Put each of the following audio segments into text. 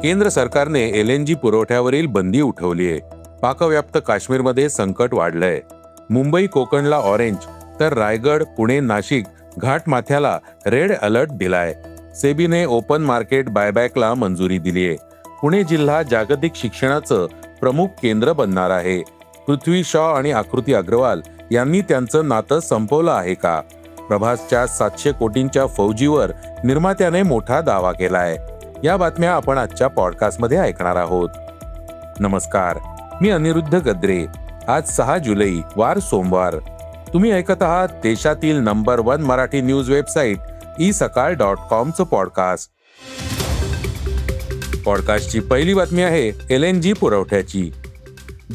केंद्र सरकारने LNG पुरवठ्यावरील बंदी उठवली आहे. पाकव्याप्त काश्मीरमध्ये संकट वाढलंय. मुंबई कोकणला ऑरेंज तर रायगड, पुणे, नाशिक घाटमाथ्याला रेड अलर्ट दिलाय. सेबीने ओपन मार्केट बायबॅकला मंजुरी दिली आहे. पुणे जिल्हा जागतिक शिक्षणाचं प्रमुख केंद्र बनणार आहे. पृथ्वी शॉ आणि आकृती अग्रवाल यांनी त्यांचं नातं संपवलं आहे का? प्रभासच्या 700 कोटींच्या फौजीवर निर्मात्याने मोठा दावा केलाय. या बातम्या आपण आजच्या पॉडकास्टमध्ये ऐकणार आहोत. नमस्कार, मी अनिरुद्ध गद्रे. आज 6 जुलै वार सोमवार. तुम्ही ऐकत आहात देशातील number 1 Marathi news website isakal.com चं पॉडकास्ट. पॉडकास्टची पहिली बातमी आहे LNG पुरवठ्याची.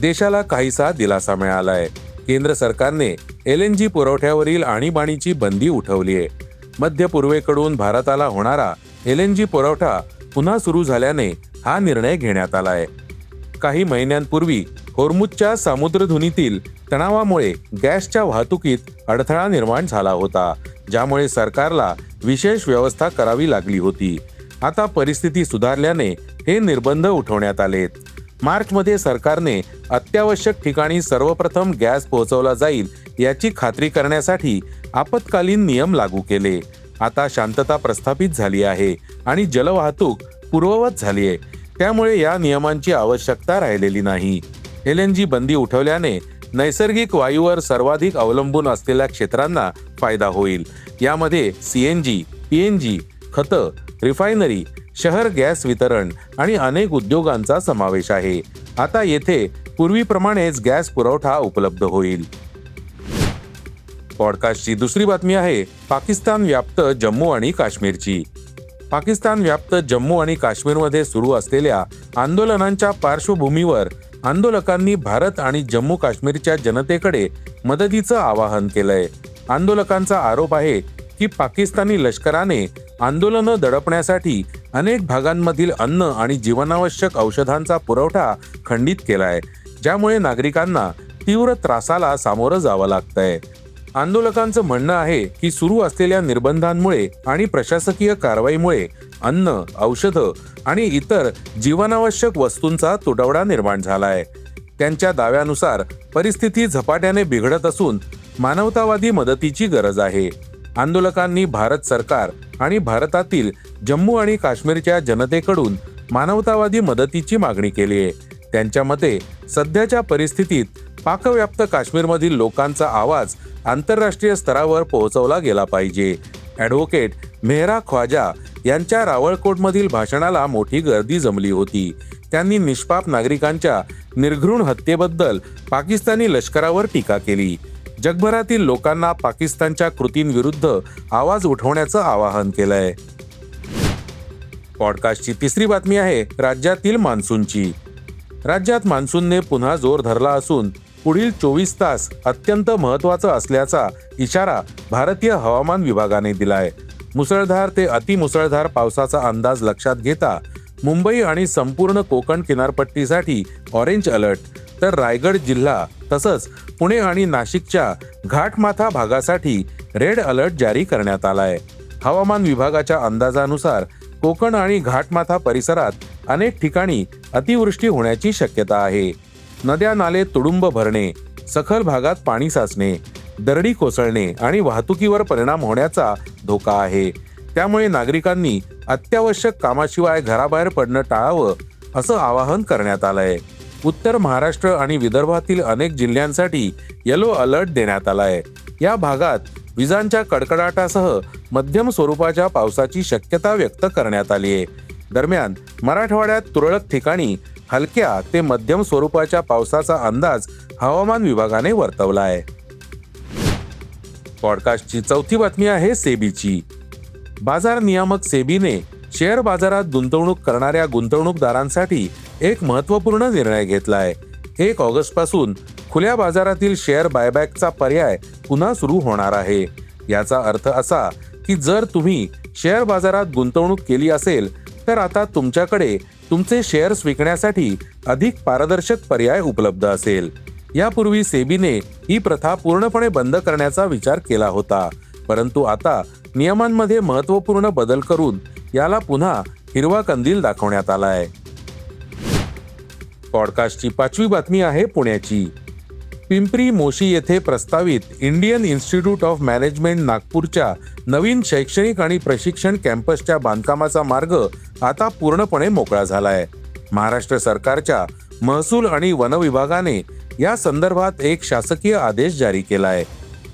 देशाला काहीसा दिलासा मिळालाय. केंद्र सरकारने LNG पुरवठ्यावरील आणीबाणीची बंदी उठवली आहे. मध्य पूर्वेकडून भारताला होणारा LNG पुरवठा पुन्हा सुरू झाल्याने हा निर्णय घेण्यात आलाय. काही महिन्यांपूर्वी होर्मुझच्या सामुद्रधुनीतील तणावामुळे गॅसच्या वाहतुकीत अडथळा निर्माण झाला होता, ज्यामुळे सरकारला विशेष व्यवस्था करावी लागली होती. आता परिस्थिती सुधारल्याने हे निर्बंध उठवण्यात आलेत. मार्चमध्ये सरकारने अत्यावश्यक ठिकाणी सर्वप्रथम गॅस पोहोचवला जाईल याची खात्री करण्यासाठी आपत्कालीन नियम लागू केले. आता शांतता प्रस्थापित झाली आहे आणि जलवाहतूक पूर्ववत झाली आहे, त्यामुळे या नियमांची आवश्यकता राहिलेली नाही. LNG बंदी उठवल्याने नैसर्गिक वायूवर सर्वाधिक अवलंबून असलेल्या क्षेत्रांना फायदा होईल. यामध्ये CNG, PNG, खतं, रिफायनरी, शहर गॅस वितरण आणि अनेक उद्योगांचा समावेश आहे. आता येथे पूर्वीप्रमाणेच गॅस पुरवठा उपलब्ध होईल. पॉडकास्टची दुसरी बातमी आहे पाकिस्तान व्याप्त जम्मू आणि काश्मीरची. पाकिस्तान व्याप्त जम्मू आणि काश्मीरमध्ये सुरू असलेल्या आंदोलनांच्या पार्श्वभूमीवर आंदोलकांनी भारत आणि जम्मू काश्मीरच्या जनतेकडे मदतीचं आवाहन केलंय. आंदोलकांचा आरोप आहे की पाकिस्तानी लष्कराने आंदोलनं दडपण्यासाठी अनेक भागांमधील अन्न आणि जीवनावश्यक औषधांचा पुरवठा खंडित केलाय, ज्यामुळे नागरिकांना तीव्र त्रासाला सामोरं जावं लागतंय. आंदोलकांचं म्हणणं आहे की सुरू असलेल्या निर्बंधांमुळे आणि प्रशासकीय कारवाईमुळे अन्न, औषधं आणि इतर जीवनावश्यक वस्तूंचा तुटवडा निर्माण झालाय. त्यांच्या दाव्यानुसार परिस्थिती झपाट्याने बिघडत असून मानवतावादी मदतीची गरज आहे. आंदोलकांनी भारत सरकार आणि भारतातील जम्मू आणि काश्मीरच्या जनतेकडून मानवतावादी मदतीची मागणी केली आहे. त्यांच्या मते सध्याच्या परिस्थितीत पाकव्याप्त काश्मीरमधील लोकांचा आवाज आंतरराष्ट्रीय स्तरावर पोहोचवला गेला पाहिजे. ॲडव्होकेट मेहरा ख्वाजा यांच्या रावळकोटमधील भाषणाला मोठी गर्दी जमली होती. त्यांनी निष्पाप नागरिकांच्या निर्घृण हत्येबद्दल पाकिस्तानी लष्करावर टीका केली. जगभरातील लोकांना पाकिस्तानच्या कृतींविरुद्ध आवाज उठवण्याचं आवाहन केलंय. पॉडकास्टची तिसरी बातमी आहे राज्यातील मान्सूनची. राज्यात मान्सूनने पुन्हा जोर धरला असून पुढील 24 तास अत्यंत महत्त्वाचा असल्याचा इशारा भारतीय हवामान विभागाने दिलाय. मुसळधार ते अतिमुसळधार पावसाचा अंदाज लक्षात घेता मुंबई आणि संपूर्ण कोकण किनारपट्टीसाठी ऑरेंज अलर्ट, तर रायगड जिल्हा तसंच पुणे आणि नाशिकच्या घाटमाथा भागासाठी रेड अलर्ट जारी करण्यात आलाय. हवामान विभागाच्या अंदाजानुसार कोकण आणि घाटमाथा परिसरात अनेक ठिकाणी अतिवृष्टी होण्याची शक्यता आहे. नद्या नाले तुडुंब भरणे, सखल भागात पाणी साचणे, दरडी कोसळणे आणि वाहतुकीवर परिणाम होण्याचा धोका आहे. त्यामुळे नागरिकांनी अत्यावश्यक कामाशिवाय घराबाहेर पडणं टाळावं असं आवाहन करण्यात आलंय. उत्तर महाराष्ट्र आणि विदर्भातील अनेक जिल्ह्यांसाठी येलो अलर्ट देण्यात आलाय. या भागात विजांच्या कडकडाटासह मध्यम स्वरूपाच्या पावसाची शक्यता व्यक्त करण्यात आली आहे. दरम्यान मराठवाड्यात तुरळक ठिकाणी हलक्या ते मध्यम स्वरूपाच्या पावसाचा अंदाज हवामान विभागाने वर्तवला आहे. पॉडकास्टची चौथी बातमी आहे सेबीची. बाजार नियामक सेबीने शेअर बाजारात गुंतवणूक करणाऱ्या गुंतवणूकदारांसाठी एक महत्त्वपूर्ण निर्णय घेतला आहे. 1 ऑगस्टपासून खुल्या बाजारातील शेअर बायबॅकचा पर्याय पुन्हा सुरू होणार आहे. याचा अर्थ असा की जर तुम्ही शेअर बाजारात गुंतवणूक केली असेल तर आता तुमच्याकडे तुमचे शेअर्स विकण्यासाठी अधिक पारदर्शक पर्याय उपलब्ध असेल. यापूर्वी सेबीने ही प्रथा पूर्णपणे बंद करण्याचा विचार केला होता, परंतु आता नियमांमध्ये महत्त्वपूर्ण बदल करून याला पुन्हा हिरवा कंदील दाखवण्यात आलाय. पॉडकास्टची 5वी बातमी आहे पुण्याची. पिंपरी मोशी येथे प्रस्तावित इंडियन इन्स्टिट्यूट ऑफ मॅनेजमेंट नागपूरच्या नवीन शैक्षणिक आणि प्रशिक्षण कॅम्पसच्या बांधकामाचा मार्ग आता पूर्णपणे मोकळा झालाय. महाराष्ट्र सरकारच्या महसूल आणि वन विभागाने या संदर्भात एक शासकीय आदेश जारी केलाय.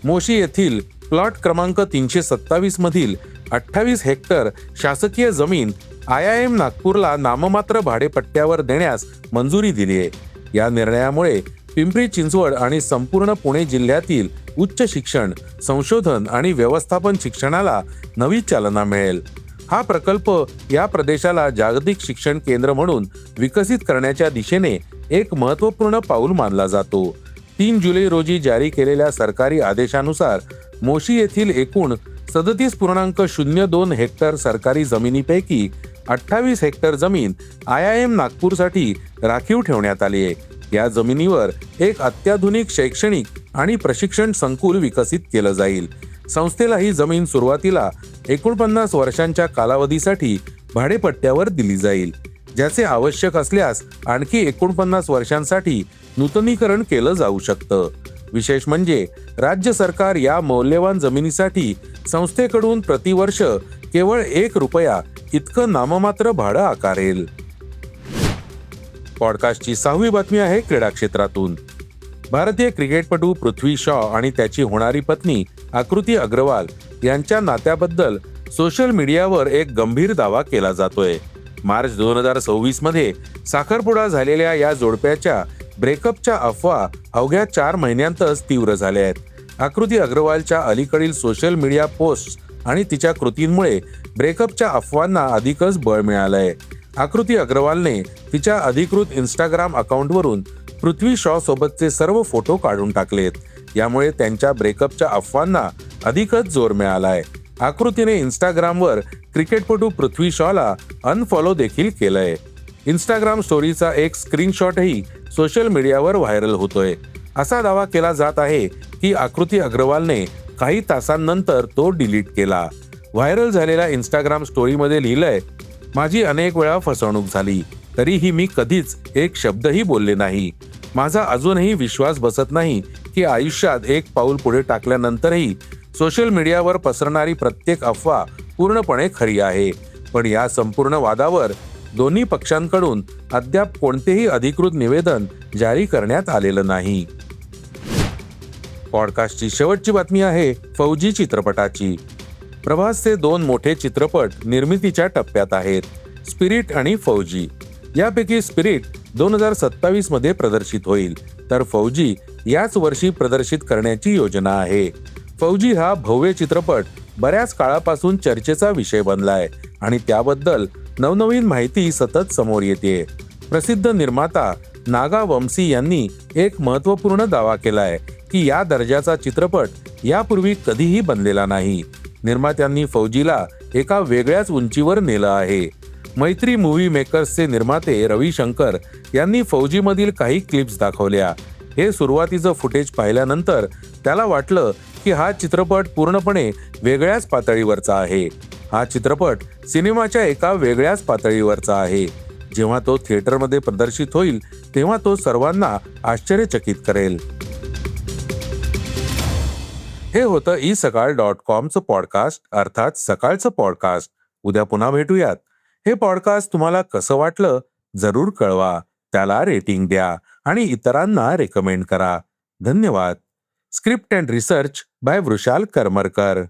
मोशी येथील प्लॉट क्रमांक 327 मधील 28 हेक्टर शासकीय जमीन IIM नागपूरला नाममात्र भाडेपट्ट्यावर देण्यास मंजुरी दिली आहे. या निर्णयामुळे पिंपरी चिंचवड आणि संपूर्ण पुणे जिल्ह्यातील उच्च शिक्षण, संशोधन आणि व्यवस्थापन शिक्षणाला नवी चालना मिळेल. हा प्रकल्प या प्रदेशाला जागतिक शिक्षण केंद्र म्हणून विकसित करण्याच्या दिशेने एक महत्त्वपूर्ण पाऊल मानला जातो. 3 जुलै रोजी जारी केलेल्या सरकारी आदेशानुसार मोशी येथील एकूण 37.02 हेक्टर सरकारी जमिनीपैकी 28 हेक्टर जमीन IIM नागपूरसाठी राखीव ठेवण्यात आली आहे. या जमिनीवर एक अत्याधुनिक शैक्षणिक आणि प्रशिक्षण संकुल विकसित केलं जाईल. संस्थेला ही जमीन सुरुवातीला 49 वर्षांच्या कालावधीसाठी भाडेपट्ट्यावर दिली जाईल, ज्याचे आवश्यक असल्यास आणखी 49 वर्षांसाठी नूतनीकरण केलं जाऊ शकतं. विशेष म्हणजे राज्य सरकार या मौल्यवान जमिनीसाठी संस्थेकडून प्रतिवर्ष केवळ ₹1 इतकं नाममात्र भाडं आकारेल. पॉडकास्टची 6वी बातमी आहे क्रीडा क्षेत्रातून. भारतीय क्रिकेटपटू पृथ्वी शॉ आणि त्याची होणारी पत्नी आकृती अग्रवाल यांच्या नात्याबद्दल सोशल मीडियावर एक गंभीर दावा केला जातोय. मार्च 2026 मध्ये साखरपुडा झालेल्या या जोडप्याच्या ब्रेकअपच्या अफवा अवघ्या 4 महिन्यांतच तीव्र झाल्या आहेत. आकृती अग्रवालच्या अलीकडील सोशल मीडिया पोस्ट आणि तिच्या कृतींमुळे ब्रेकअपच्या अफवांना अधिकच बळ मिळालंय. आकृती अग्रवालने तिच्या अधिकृत इंस्टाग्राम अकाउंटवरून पृथ्वी शॉ सोबतचे सर्व फोटो काढून टाकलेत. यामुळे त्यांच्या ब्रेकअपच्या अफवांना अधिकच जोर मिळालाय. आकृतीने इंस्टाग्रामवर क्रिकेटपटू पृथ्वी शॉला अनफॉलो देखील केलंय. इंस्टाग्राम स्टोरीचा एक स्क्रीनशॉटही सोशल मीडियावर व्हायरल होतोय. असा दावा केला जात आहे की आकृती अग्रवालने काही तासांनंतर तो डिलीट केला. व्हायरल झालेल्या इंस्टाग्राम स्टोरीमध्ये लिहिलंय, माझी अनेक वेळा फसवणूक झाली, तरीही मी कधीच एक शब्दही बोलले नाही. माझा अजूनही विश्वास बसत नाही की आयुष्यात एक पाऊल पुढे टाकल्यानंतरही सोशल मीडियावर पसरणारी प्रत्येक अफवा पूर्णपणे खरी आहे. पण या संपूर्ण वादावर दोन्ही पक्षांकडून अद्याप कोणतेही अधिकृत निवेदन जारी करण्यात आलेलं नाही. पॉडकास्टची शेवटची बातमी आहे फौजी चित्रपटाची. प्रभासचे 2 मोठे चित्रपट निर्मितीच्या टप्प्यात आहेत, स्पिरिट आणि फौजी. यापैकी स्पिरिट 2027 मध्ये प्रदर्शित होईल, तर फौजी याच वर्षी प्रदर्शित करण्याची योजना आहे. फौजी हा भव्य चित्रपट बऱ्याच काळापासून चर्चेचा विषय बनलाय आणि त्याबद्दल नवनवीन माहिती सतत समोर येते. प्रसिद्ध निर्माता नागा वंसी यांनी एक महत्त्वपूर्ण दावा केलाय की या दर्जाचा चित्रपट यापूर्वी कधीही बनलेला नाही. निर्मात्यांनी फौजीला एका वेगळ्याच उंचीवर नेलं आहे. मैत्री मूव्ही मेकर्सचे निर्माते रवी शंकर यांनी फौजीमधील काही क्लिप्स दाखवल्या. हे सुरुवातीचं फुटेज पाहिल्यानंतर त्याला वाटलं की हा चित्रपट पूर्णपणे वेगळ्याच पातळीवरचा आहे. हा चित्रपट सिनेमाच्या एका वेगळ्याच पातळीवरचा आहे. जेव्हा तो थिएटरमध्ये प्रदर्शित होईल तेव्हा तो सर्वांना आश्चर्यचकित करेल. हे होतं isakal.comचं पॉडकास्ट, अर्थात सकाळचं पॉडकास्ट. उद्या पुन्हा भेटूयात. हे पॉडकास्ट तुम्हाला कसं वाटलं जरूर कळवा. त्याला रेटिंग द्या आणि इतरांना रेकमेंड करा. धन्यवाद. Script and research by Vrushal Karmarkar.